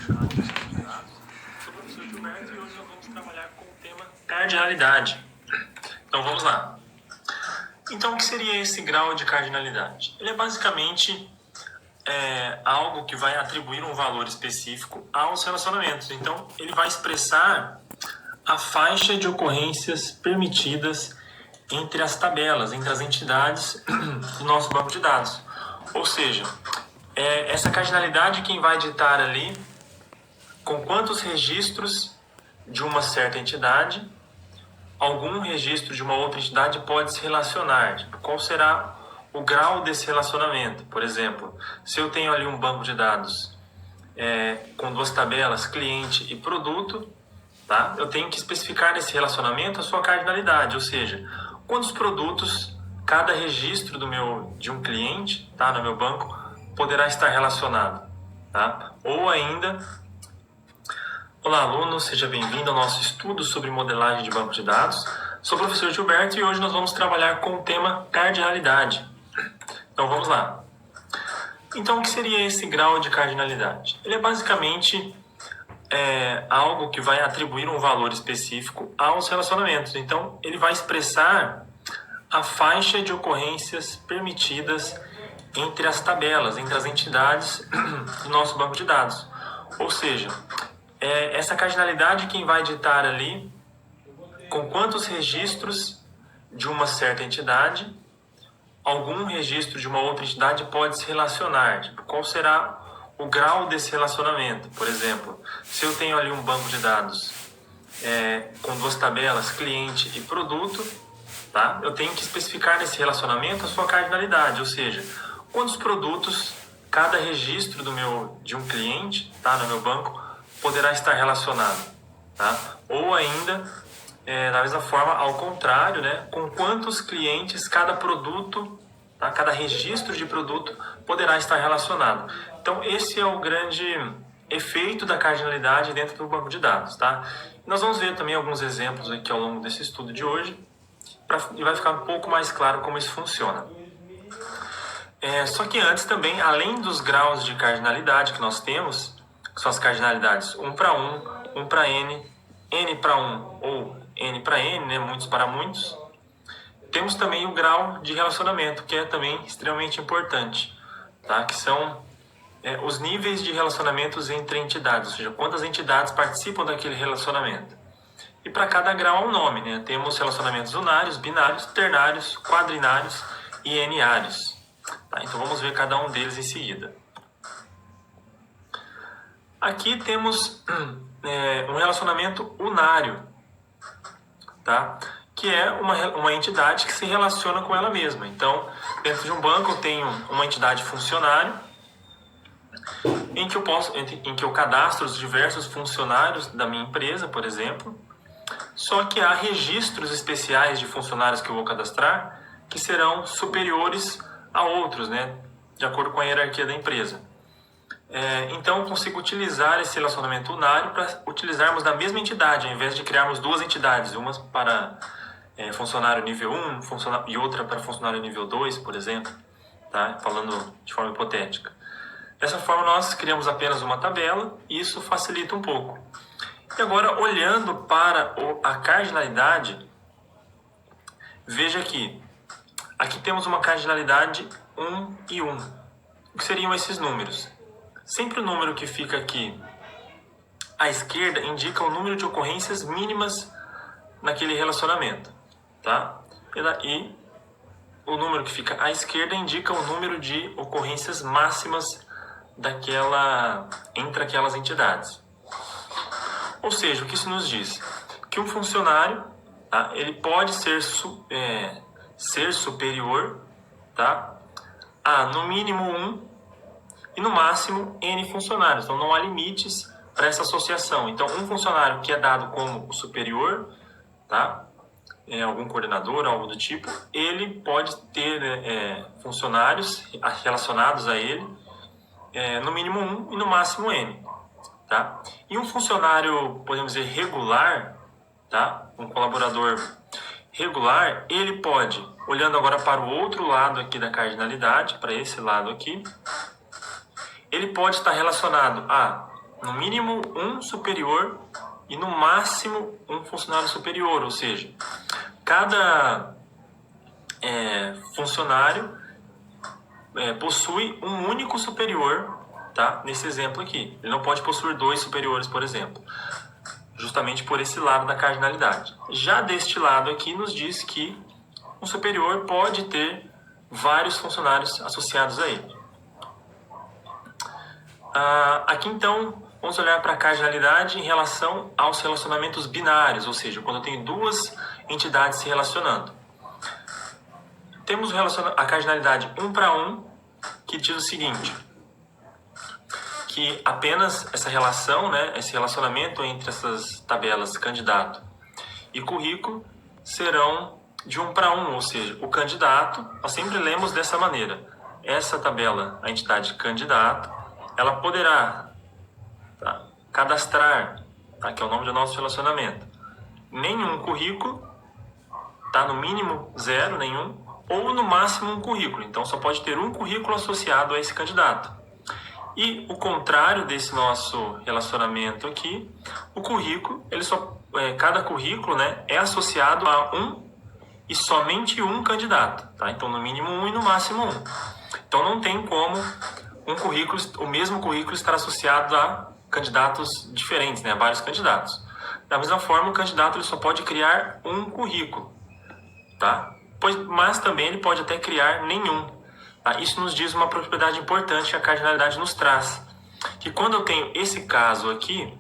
Sou o professor Gilberto e hoje nós vamos trabalhar com o tema cardinalidade. Então vamos lá. Então o que seria esse grau de cardinalidade? Ele é basicamente algo que vai atribuir um valor específico aos relacionamentos. Então ele vai expressar a faixa de ocorrências permitidas entre as tabelas, entre as entidades do nosso banco de dados. Ou seja, essa cardinalidade quem vai ditar ali com quantos registros de uma certa entidade algum registro de uma outra entidade pode se relacionar. Tipo, qual será o grau desse relacionamento? Por exemplo, se eu tenho ali um banco de dados com duas tabelas, cliente e produto, tá? Eu tenho que especificar nesse relacionamento a sua cardinalidade, ou seja, quantos produtos cada registro de um cliente, tá, no meu banco, poderá estar relacionado, tá? Ou ainda, olá aluno, seja bem-vindo ao nosso estudo sobre modelagem de banco de dados. Sou o professor Gilberto e hoje nós vamos trabalhar com o tema cardinalidade. Então vamos lá. Então o que seria esse grau de cardinalidade? Ele é basicamente algo que vai atribuir um valor específico aos relacionamentos. Então, ele vai expressar a faixa de ocorrências permitidas entre as tabelas, entre as entidades do nosso banco de dados. Ou seja, essa cardinalidade quem vai ditar ali com quantos registros de uma certa entidade algum registro de uma outra entidade pode se relacionar. Tipo, qual será o grau desse relacionamento? Por exemplo, se eu tenho ali um banco de dados com duas tabelas, cliente e produto, tá? Eu tenho que especificar nesse relacionamento a sua cardinalidade, ou seja, quantos produtos cada registro de um cliente, tá, no meu banco, poderá estar relacionado, tá? Ou ainda, da mesma forma, ao contrário, né, com quantos clientes cada produto, tá, cada registro de produto poderá estar relacionado. Então, esse é o grande efeito da cardinalidade dentro do banco de dados, tá? Nós vamos ver também alguns exemplos aqui ao longo desse estudo de hoje, e vai ficar um pouco mais claro como isso funciona. Só que antes também, além dos graus de cardinalidade que nós temos, que são as cardinalidades 1 para 1, 1 para n, n para 1 ou n para n, né, muitos para muitos, temos também o grau de relacionamento, que é também extremamente importante, tá? Que são os níveis de relacionamentos entre entidades, ou seja, quantas entidades participam daquele relacionamento. E para cada grau há um nome, né? Temos relacionamentos unários, binários, ternários, quadrinários e n-ários. Tá? Então vamos ver cada um deles em seguida. Aqui temos um relacionamento unário, tá? Que é uma entidade que se relaciona com ela mesma. Então, dentro de um banco eu tenho uma entidade funcionário, em que eu cadastro os diversos funcionários da minha empresa, por exemplo. Só que há registros especiais de funcionários que eu vou cadastrar que serão superiores a outros, né, de acordo com a hierarquia da empresa. Então, eu consigo utilizar esse relacionamento unário para utilizarmos da mesma entidade, ao invés de criarmos duas entidades, uma para funcionário nível 1 e outra para funcionário nível 2, por exemplo, tá? Falando de forma hipotética. Dessa forma, nós criamos apenas uma tabela e isso facilita um pouco. E agora, olhando para a cardinalidade, veja aqui. Aqui temos uma cardinalidade 1 e 1. O que seriam esses números? Sempre o número que fica aqui à esquerda indica o número de ocorrências mínimas naquele relacionamento, tá? E o número que fica à esquerda indica o número de ocorrências máximas entre aquelas entidades. Ou seja, o que isso nos diz? Que um funcionário, tá, ele pode ser superior, tá, a no mínimo 1 e no máximo n funcionários. Então não há limites para essa associação. Então um funcionário que é dado como superior, tá, algum coordenador, algo do tipo, ele pode ter funcionários relacionados a ele, no mínimo 1 e no máximo n. Tá? E um funcionário, podemos dizer, regular, tá? Um colaborador regular, ele pode, olhando agora para o outro lado aqui da cardinalidade, para esse lado aqui, ele pode estar relacionado a no mínimo um superior e no máximo um funcionário superior, ou seja, cada funcionário possui um único superior, tá? Nesse exemplo aqui. Ele não pode possuir dois superiores, por exemplo, justamente por esse lado da cardinalidade. Já deste lado aqui nos diz que um superior pode ter vários funcionários associados a ele. Aqui então, vamos olhar para a cardinalidade em relação aos relacionamentos binários, ou seja, quando eu tenho duas entidades se relacionando. Temos a cardinalidade 1 para 1, que diz o seguinte, que apenas essa relação, esse relacionamento entre essas tabelas candidato e currículo serão de 1 para 1, ou seja, o candidato, nós sempre lemos dessa maneira, essa tabela, a entidade candidato, ela poderá cadastrar, que é o nome do nosso relacionamento, nenhum currículo, no mínimo 0, nenhum, ou no máximo um currículo. Então só pode ter um currículo associado a esse candidato. E o contrário desse nosso relacionamento aqui, o currículo, cada currículo é associado a um e somente um candidato. Então no mínimo um e no máximo um. Então não tem como o mesmo currículo estar associado a candidatos diferentes, a vários candidatos. Da mesma forma, o candidato ele só pode criar um currículo, mas também ele pode até criar nenhum. Isso nos diz uma propriedade importante que a cardinalidade nos traz, que quando eu tenho esse caso aqui,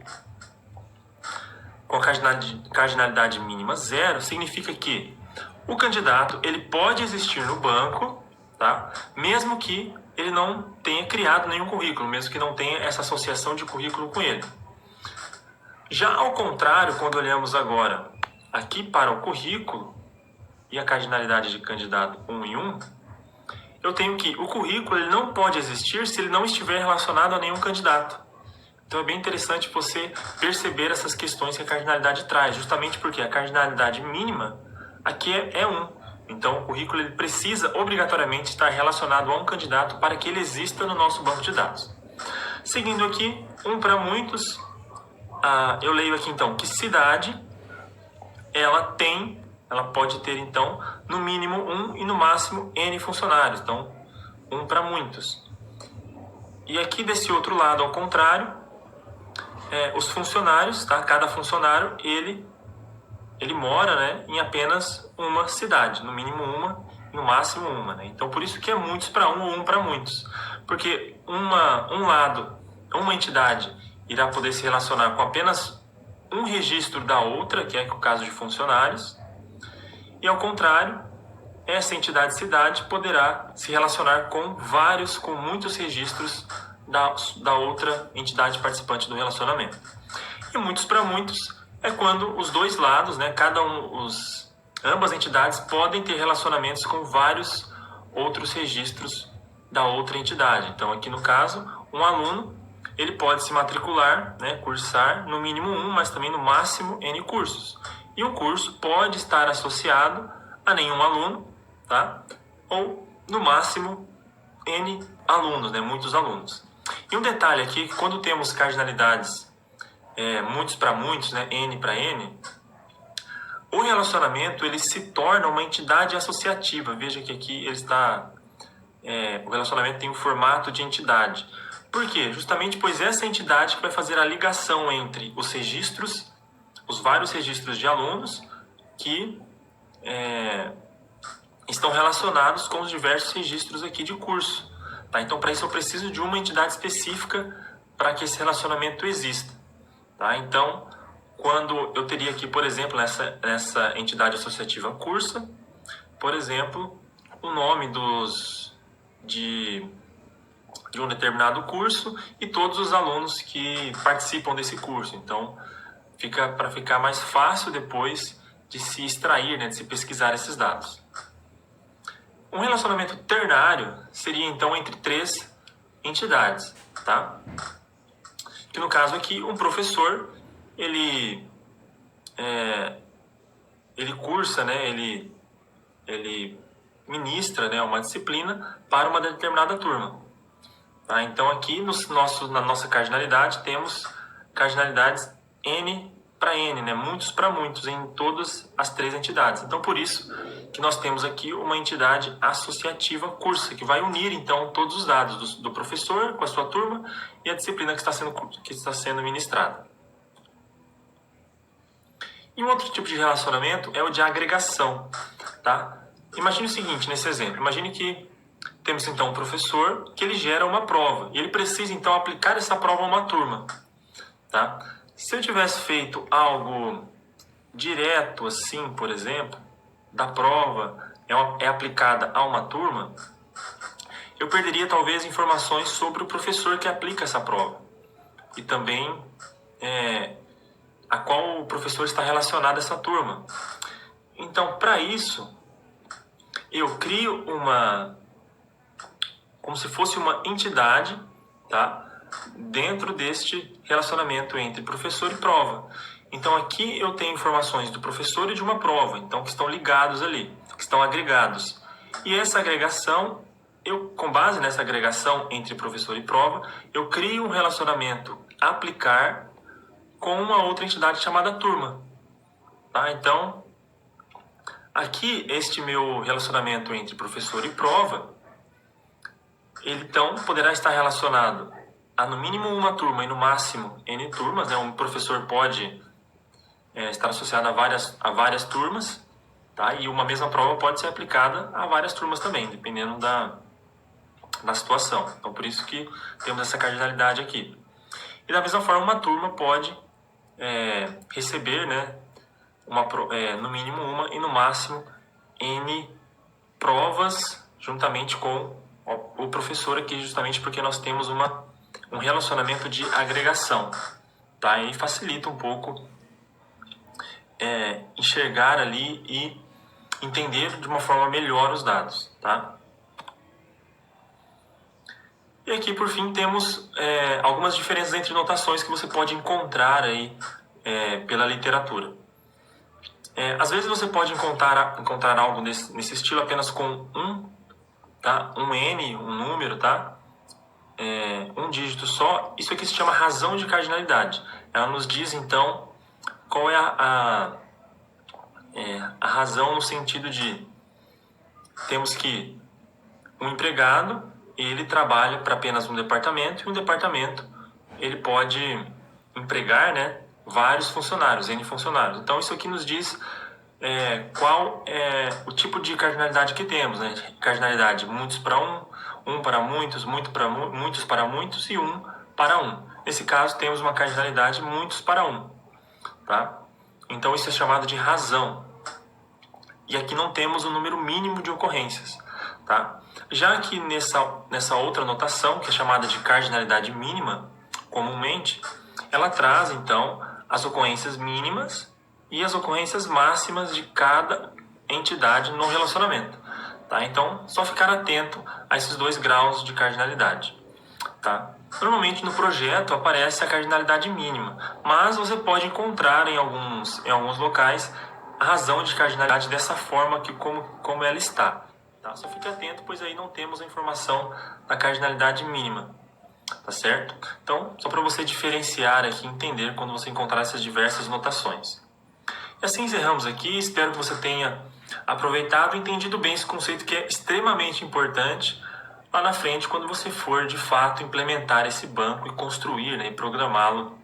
com a cardinalidade mínima 0, significa que o candidato ele pode existir no banco, mesmo que ele não tenha criado nenhum currículo, mesmo que não tenha essa associação de currículo com ele. Já ao contrário, quando olhamos agora aqui para o currículo e a cardinalidade de candidato 1 em 1, eu tenho que o currículo ele não pode existir se ele não estiver relacionado a nenhum candidato. Então é bem interessante você perceber essas questões que a cardinalidade traz, justamente porque a cardinalidade mínima aqui é 1. Então o currículo ele precisa obrigatoriamente estar relacionado a um candidato para que ele exista no nosso banco de dados. Seguindo aqui, 1 para muitos, eu leio aqui então que cidade ela pode ter então no mínimo 1 e no máximo N funcionários, então 1 para muitos. E aqui desse outro lado, ao contrário, os funcionários, cada funcionário ele mora em apenas uma cidade, no mínimo uma, no máximo uma. Então por isso que é muitos para um ou um para muitos, porque uma entidade irá poder se relacionar com apenas um registro da outra, que é o caso de funcionários, e ao contrário, essa entidade cidade poderá se relacionar com muitos registros da outra entidade participante do relacionamento. E muitos para muitos é quando os dois lados, ambas entidades podem ter relacionamentos com vários outros registros da outra entidade. Então aqui no caso, um aluno ele pode se matricular, cursar no mínimo 1, mas também no máximo N cursos. E um curso pode estar associado a nenhum aluno, ou no máximo N alunos, muitos alunos. E um detalhe aqui, que quando temos cardinalidades muitos para muitos, N para N, o relacionamento ele se torna uma entidade associativa. Veja que aqui o relacionamento tem um formato de entidade. Por quê? Justamente pois essa entidade que vai fazer a ligação entre os vários registros de alunos que estão relacionados com os diversos registros aqui de curso. Então, para isso eu preciso de uma entidade específica para que esse relacionamento exista. Então, quando eu teria aqui, por exemplo, nessa entidade associativa cursa, por exemplo, o nome de um determinado curso e todos os alunos que participam desse curso. Então, para ficar mais fácil depois de se extrair, de se pesquisar esses dados. Um relacionamento ternário seria, então, entre 3 entidades, Que no caso aqui, um professor, ele cursa, ele ministra uma disciplina para uma determinada turma. Tá? Então aqui na nossa cardinalidade temos cardinalidades N para N, né? Muitos para muitos, em todas as três entidades. Então por isso que nós temos aqui uma entidade associativa cursa, que vai unir então todos os dados do professor com a sua turma e a disciplina que está sendo ministrada. E um outro tipo de relacionamento é o de agregação, tá? Imagine o seguinte nesse exemplo, imagine que temos então um professor que ele gera uma prova e ele precisa então aplicar essa prova a uma turma, tá? Se eu tivesse feito algo direto assim, por exemplo, da prova é aplicada a uma turma, eu perderia talvez informações sobre o professor que aplica essa prova e também a qual o professor está relacionado a essa turma. Então, para isso, eu crio como se fosse uma entidade, tá? Dentro deste relacionamento entre professor e prova. Então aqui eu tenho informações do professor e de uma prova, então que estão ligados ali, que estão agregados. E essa agregação, com base nessa agregação entre professor e prova, eu crio um relacionamento aplicar com uma outra entidade chamada turma. Tá? Então, aqui este meu relacionamento entre professor e prova, ele então poderá estar relacionado a no mínimo uma turma e no máximo N turmas, né? Um professor pode estar associado a várias turmas, tá? E uma mesma prova pode ser aplicada a várias turmas também, dependendo da situação. Então, por isso que temos essa cardinalidade aqui. E da mesma forma, uma turma pode receber, né, no mínimo uma e no máximo N provas juntamente com o professor aqui, justamente porque nós temos um relacionamento de agregação, tá? E facilita um pouco enxergar ali e entender de uma forma melhor os dados, tá? E aqui, por fim, temos algumas diferenças entre notações que você pode encontrar aí pela literatura. Às vezes você pode encontrar algo nesse estilo apenas com tá? Um N, um número, tá? Um dígito só. Isso aqui se chama razão de cardinalidade. Ela nos diz, então, qual é a razão no sentido de temos que um empregado, ele trabalha para apenas um departamento e um departamento ele pode empregar, né, vários funcionários, N funcionários. Então isso aqui nos diz qual é o tipo de cardinalidade que temos, né? Cardinalidade muitos para um para muitos, muitos para muitos e um para um. Nesse caso temos uma cardinalidade muitos para um, tá? Então isso é chamado de razão. E aqui não temos o número mínimo de ocorrências, tá? Já que nessa outra notação, que é chamada de cardinalidade mínima, comumente, ela traz, então, as ocorrências mínimas e as ocorrências máximas de cada entidade no relacionamento, tá? Então, só ficar atento a esses dois graus de cardinalidade, tá? Normalmente no projeto aparece a cardinalidade mínima, mas você pode encontrar em alguns locais a razão de cardinalidade dessa forma que como ela está. Tá? Só fique atento, pois aí não temos a informação da cardinalidade mínima, tá certo? Então, só para você diferenciar aqui, entender quando você encontrar essas diversas notações. E assim encerramos aqui, espero que você tenha aproveitado e entendido bem esse conceito que é extremamente importante lá na frente, quando você for de fato implementar esse banco e construir, né, e programá-lo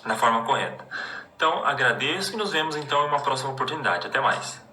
na forma correta. Então, agradeço e nos vemos então em uma próxima oportunidade. Até mais.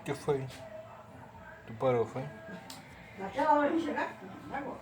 que foi? Tu parou, foi? Naquela hora de chegar, agora.